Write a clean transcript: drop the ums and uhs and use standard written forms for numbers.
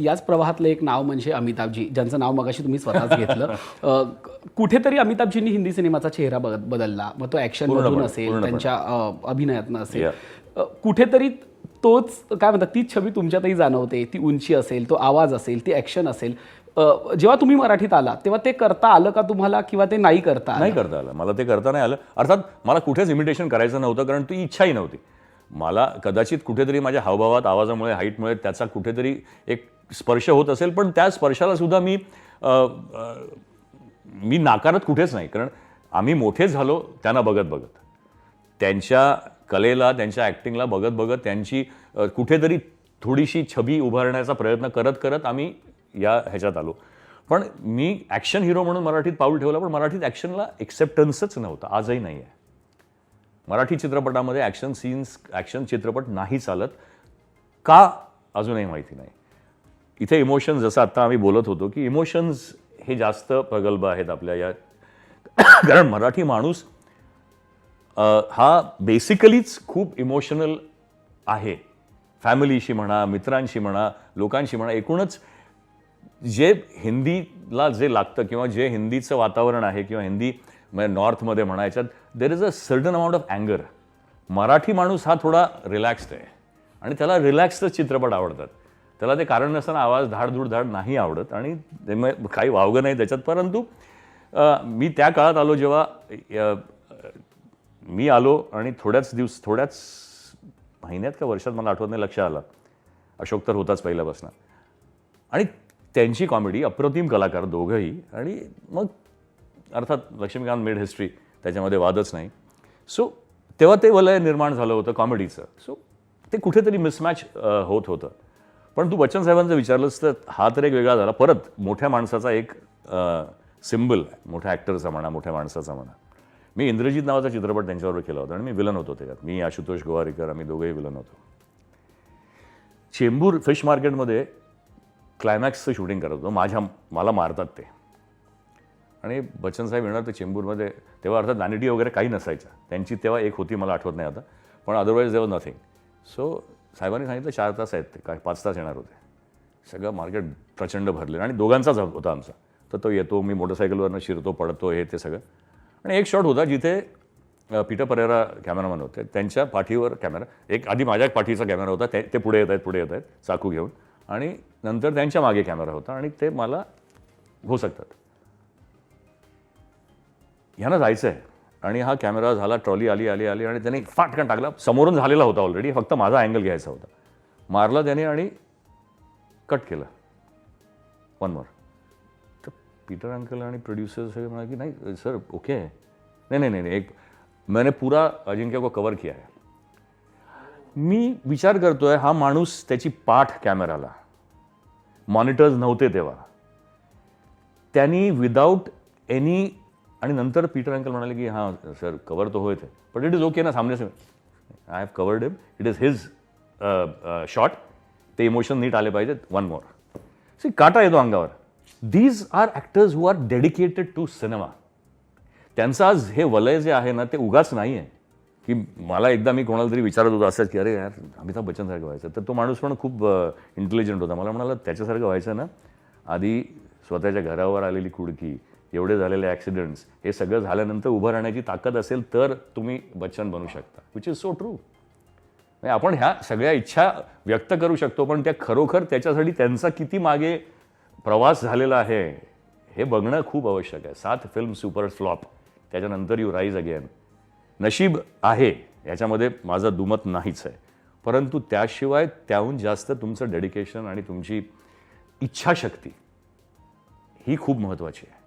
याच प्रवाहातलं एक नाव म्हणजे अमिताभजी, ज्यांचं नाव मगाशी तुम्ही स्वतःच घेतलं. कुठेतरी अमिताभजींनी हिंदी सिनेमाचा चेहरा बदलला. मग तो ॲक्शनमधून असेल, त्यांच्या अभिनयातनं असेल, कुठेतरी तोच काय म्हणतात ती छबी तुमच्यातही जाणवते. ती उंची असेल, तो आवाज असेल, ती ॲक्शन असेल. जेव्हा तुम्ही मराठीत आला तेव्हा ते करता आलं का तुम्हाला, किंवा ते नाही करता आलं? मला ते करता नाही आलं. अर्थात मला कुठेच इमिटेशन करायचं नव्हतं, कारण ती इच्छाही नव्हती. मला कदाचित कुठेतरी माझ्या हावभावात, आवाजामुळे, हाईटमुळे त्याचा कुठेतरी एक स्पर्श होत असेल, पण त्या स्पर्शाला सुद्धा मी नाकारत कुठेच नाही. कारण आम्ही मोठे झालो त्यांना बघत बघत, त्यांच्या कलेला, त्यांच्या ॲक्टिंगला बघत बघत, त्यांची कुठेतरी थोडीशी छबी उभारण्याचा प्रयत्न करत करत आम्ही या ह्याच्यात आलो. पण मी ॲक्शन हिरो म्हणून मराठीत पाऊल ठेवलं, पण मराठीत ॲक्शनला एक्सेप्टन्सच नव्हतं, आजही नाही आहे. मराठी चित्रपटामध्ये ॲक्शन सीन्स, ॲक्शन चित्रपट नाही चालत का अजूनही माहिती नाही. इथे इमोशन्स, जसं आत्ता आम्ही बोलत होतो की इमोशन्स हे जास्त प्रगल्भ आहेत आपल्या या कारण मराठी माणूस हा बेसिकलीच खूप इमोशनल आहे. फॅमिलीशी म्हणा, मित्रांशी म्हणा, लोकांशी म्हणा, एकूणच जे हिंदीला जे लागतं किंवा जे हिंदीचं वातावरण आहे किंवा हिंदी म्हणजे नॉर्थमध्ये म्हणा, याच्यात there is a certain amount of अँगर. मराठी माणूस हा थोडा रिलॅक्स्ड आहे आणि त्याला रिलॅक्स्ड चित्रपट आवडतात. त्याला ते कारण नसताना आवाज धाड नाही आवडत आणि काही वावगं नाही त्याच्यात. परंतु मी त्या काळात आलो जेव्हा मी आलो आणि थोड्याच महिन्यात का वर्षात मला आठवत नाही, लक्ष आलं अशोक तर होताच पहिल्यापासून, आणि त्यांची कॉमेडी, अप्रतिम कलाकार दोघंही, आणि मग अर्थात लक्ष्मीकांत मेड हिस्ट्री, त्याच्यामध्ये वादच नाही. सो तेव्हा ते वलय निर्माण झालं होतं कॉमेडीचं. सो ते कुठेतरी मिसमॅच होत होतं. पण तू बच्चन साहेबांचं विचारलंस तर हा तर एक वेगळा झाला. परत मोठ्या माणसाचा एक सिम्बल, मोठ्या ॲक्टरचा म्हणा, मोठ्या माणसाचा म्हणा. मी इंद्रजित नावाचा चित्रपट त्यांच्याबरोबर केला होता आणि मी विलन होतो त्याच्यात. मी, आशुतोष गोवारीकर, आम्ही दोघंही विलन होतो. चेंबूर फिश मार्केटमध्ये क्लायमॅक्सचं शूटिंग करत होतो. मला मारतात ते, आणि बच्चन साहेब येणार ते चेंबूरमध्ये. तेव्हा अर्थात वॅनिटी वगैरे काही नसायचं. त्यांची तेव्हा एक होती, मला आठवत नाही आता, पण अदरवाईज देवर नथिंग. सो साहेबांनी सांगितलं 4 तास आहेत ते, काय 5 तास येणार होते. सगळं मार्केट प्रचंड भरले आणि दोघांचाच होता आमचा. तर तो येतो, मी मोटरसायकलवरनं शिरतो, पडतो, हे ते सगळं. आणि एक शॉट होता जिथे पीटर परेरा कॅमेरामॅन होते, त्यांच्या पाठीवर कॅमेरा, एक आधी माझ्या पाठीचा कॅमेरा होता, ते पुढे येत आहेत चाकू घेऊन, आणि नंतर त्यांच्या मागे कॅमेरा होता आणि ते मला घोसकतात. ह्यानं जायचं आहे आणि हा कॅमेरा झाला, ट्रॉली आली आणि त्याने फाटकन टाकला. समोरून झालेला होता ऑलरेडी, फक्त माझा अँगल घ्यायचा होता. मारला त्याने आणि कट केलं. 1 मोर. तर पीटर अंकल आणि प्रोड्युसर सगळे म्हणाले की नाही सर, ओके है. नहीं, एक मैंने पूरा अजिंक्य को कवर किया है. मी विचार करतोय, हा माणूस त्याची पाठ कॅमेराला, मॉनिटर्स नव्हते तेव्हा, त्यांनी विदाऊट एनी, आणि नंतर पीटर अंकल म्हणाले की हां सर कवर तो होय थे, बट इट इज ओके ना, सामने से I have covered him, it is his shot, ते इमोशन नीट आले पाहिजेत. 1 मोर. सी, काटा येतो अंगावर. These are actors who are dedicated to cinema. त्यांचं आज हे वलय जे आहे ना, ते उगाच नाही आहे की मला एकदा मी कोणाला तरी विचारत होतो असंच की अरे यार अमिताभ बच्चनसारखं व्हायचं. तर तो माणूस पण खूप इंटेलिजंट होता. मला म्हणाला त्याच्यासारखं व्हायचं ना, आधी स्वतःच्या घरावर आलेली कुडकी, एवढे झालेले ॲक्सिडेंट्स, हे सगळं झाल्यानंतर उभं राहण्याची ताकद असेल तर तुम्ही बच्चन बनू शकता. Which is so true. आपण ह्या सगळ्या इच्छा व्यक्त करू शकतो, पण त्या खरोखर त्याच्यासाठी त्यांचा किती मागे प्रवास झालेला आहे हे बघणं खूप आवश्यक आहे. 7 फिल्म सुपर फ्लॉप, त्याच्यानंतर यू राईज अगेन. नशीब आहे याच्यामध्ये, माझं दुमत नाहीच आहे, परंतु त्याशिवाय त्याहून जास्त तुमचं डेडिकेशन आणि तुमची इच्छाशक्ती ही खूप महत्त्वाची आहे.